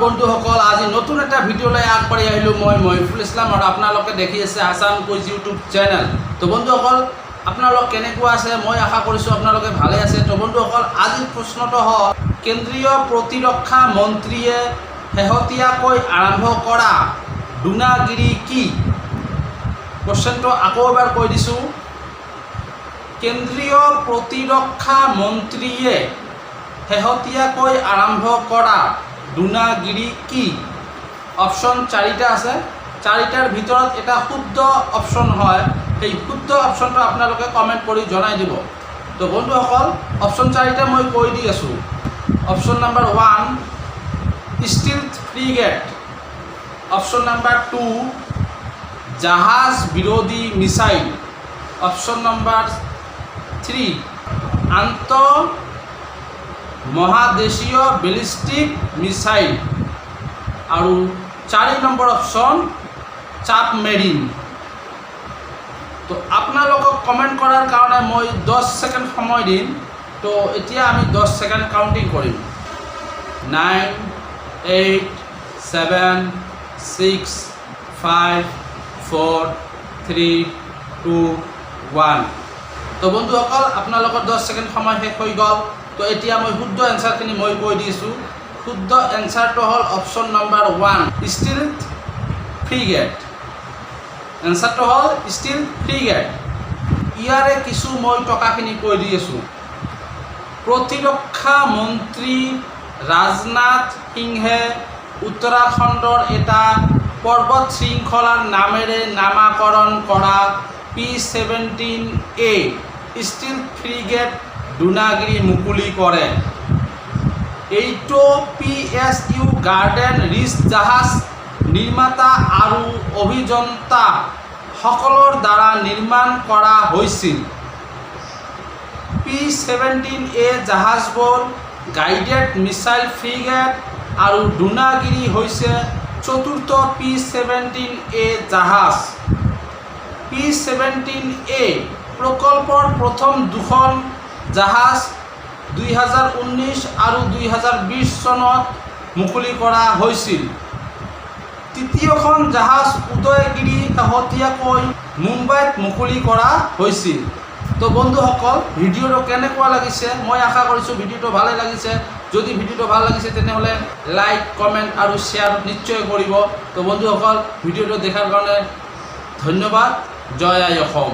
বন্ধুসকল আজি নতুন এটা ভিডিঅ'লৈ আগবাঢ়ি আহিলোঁ মই মহিফুল ইছলাম আৰু আপোনালোকে দেখি আছে আসাম কুইজ ইউটিউব চেনেল। তো বন্ধুসকল আপোনালোক কেনেকুৱা আছে মই আশা কৰিছোঁ আপোনালোকে ভালে আছে। তো বন্ধুসকল আজিৰ প্ৰশ্নটো হ'ল কেন্দ্ৰীয় প্ৰতিৰক্ষা মন্ত্ৰীয়ে শেহতীয়াকৈ আৰম্ভ কৰা ডোনাগিৰি কি? কোৱেশ্চনটো আকৌ এবাৰ কৈ দিছোঁ, কেন্দ্ৰীয় প্ৰতিৰক্ষা মন্ত্ৰীয়ে শেহতীয়াকৈ আৰম্ভ কৰা ডোনাগিৰি কি? অপশ্যন 4টা আছে, 4টাৰ ভিতৰত এটা শুদ্ধ অপশ্যন হয়, সেই শুদ্ধ অপশ্যনটো আপোনালোকে কমেণ্ট কৰি জনাই দিব। তো বন্ধুসকল অপশ্যন 4টা মই কৈ দি আছোঁ। Option number 1 stealth frigate, option number 2 জাহাজ বিৰোধী মিছাইল, অপশ্যন নাম্বাৰ 3 মহাদেশীয় বেলিষ্টিক মিছাইল আৰু 4 নম্বৰ অপশ্যন চাবমেৰিন। তো আপোনালোকক কমেণ্ট কৰাৰ কাৰণে মই 10 ছেকেণ্ড সময় দিম। তো এতিয়া আমি 10 ছেকেণ্ড কাউণ্টিং কৰিম। 9 8 7 6 5 4 3 2 1। তো বন্ধুসকল আপোনালোকৰ 10 ছেকেণ্ড সময় শেষ হৈ গ'ল। তো এতিয়া মই শুদ্ধ এনচাৰখিনি মই কৈ দিছোঁ। শুদ্ধ এনচাৰটো হ'ল অপশ্যন নম্বৰ 1 ষ্টিলথ ফ্ৰিগেট। এনচাৰটো হ'ল ষ্টিলথ ফ্ৰিগেট। ইয়াৰে কিছু মই টকাখিনি কৈ দি আছোঁ। প্ৰতিৰক্ষা মন্ত্ৰী ৰাজনাথ সিংহে উত্তৰাখণ্ডৰ এটা পৰ্বত শৃংখলাৰ নামেৰে নামাকৰণ কৰা P-17A ষ্টিলথ ফ্ৰিগেট ডোনাগিৰি মুকলি কৰে। এইটো PSU গাৰ্ডেন ৰিচ জাহাজ নিৰ্মাতা আৰু অভিযন্তা সকলৰ দ্বাৰা নিৰ্মাণ কৰা হৈছিল। P-17A জাহাজবোৰ গাইডেড মিছাইল ফ্ৰিগেট আৰু ডোনাগিৰি হৈছে চতুৰ্থ P-17A জাহাজ। P-17A প্ৰকল্পৰ প্ৰথম দুখন জাহাজ 2019 আৰু 2020 চনত মুকলি কৰা হৈছিল। তৃতীয়খন জাহাজ উদয়গিৰি শেহতীয়াকৈ মুম্বাইত মুকলি কৰা হৈছিল। তো বন্ধুসকল ভিডিঅ'টো কেনেকুৱা লাগিছে মই আশা কৰিছোঁ ভিডিঅ'টো ভালে লাগিছে। যদি ভিডিঅ'টো ভাল লাগিছে তেনেহ'লে লাইক কমেণ্ট আৰু শ্বেয়াৰ নিশ্চয় কৰিব। তো বন্ধুসকল ভিডিঅ'টো দেখাৰ কাৰণে ধন্যবাদ। জয় আই অসম।